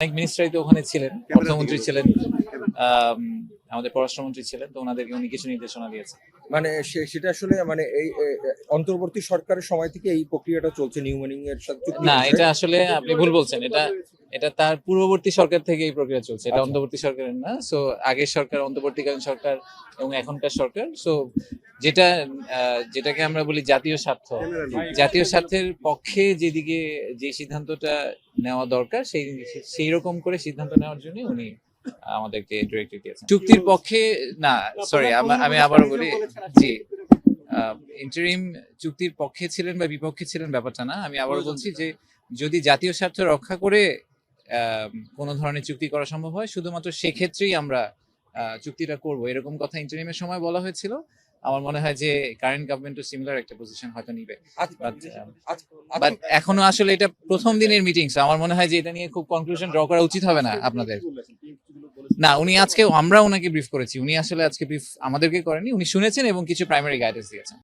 অনেক মিনিস্টারই তো ওখানে ছিলেন, অর্থমন্ত্রী ছিলেন, আমাদের পররাষ্ট্রমন্ত্রী ছিলেন, তো ওনাদেরকে উনি কিছু নির্দেশনা দিয়েছেন। মানে সেটা আসলে মানে এই অন্তর্বর্তী সরকারের সময় থেকে এই প্রক্রিয়াটা চলছে নিউম্যানিং এর সাথে চুক্তি না, হয়েছে। এটা আসলে আপনি ভুল বলছেন। এটা এটা তার পূর্ববর্তী সরকার থেকে এই প্রক্রিয়া চলছে, এটা আচ্ছা। অন্তর্বর্তী সরকারের না। সো আগের সরকার, অন্তর্বর্তীকালীন সরকার এবং এখনকার সরকার, সো যেটা যেটাকে আমরা বলি জাতীয় স্বার্থ, জাতীয় স্বার্থের পক্ষে যেদিকে যে সিদ্ধান্তটা নেওয়া দরকার সেই রকম করে সিদ্ধান্ত নেওয়ার জন্য উনি আমাদেরকে ডিরেক্টিভ দিয়েছেন। চুক্তির পক্ষে না, সরি, আমি আবারও বলি, জি, ইন্টারিম চুক্তির পক্ষে ছিলেন বা বিপক্ষে ছিলেন ব্যাপারটা না। আমি আবারও বলছি যে যদি জাতীয় স্বার্থ রক্ষা করে কোনো ধরনের চুক্তি করা সম্ভব হয়, শুধুমাত্র সেক্ষেত্রেই আমরা চুক্তিটা করব, এরকম কথা ইন্টারিমের সময় বলা হয়েছিল। আমার মনে হয় যে কারেন্ট গভর্নমেন্টও সিমিলার একটা পজিশন হয়তো নিবে। বাট এখনো আসলে এটা প্রথম দিনের মিটিং, আমার মনে হয় যে এটা নিয়ে খুব কনক্লুশন ড্র করা উচিত হবে না আপনাদের। না, উনি আজকে, আমরা ওনাকে ব্রিফ করেছি, উনি আসলে আজকে ব্রিফ আমাদেরকে করেনি, উনি শুনেছেন এবং কিছু প্রাইমারি গাইডেন্স দিয়েছেন।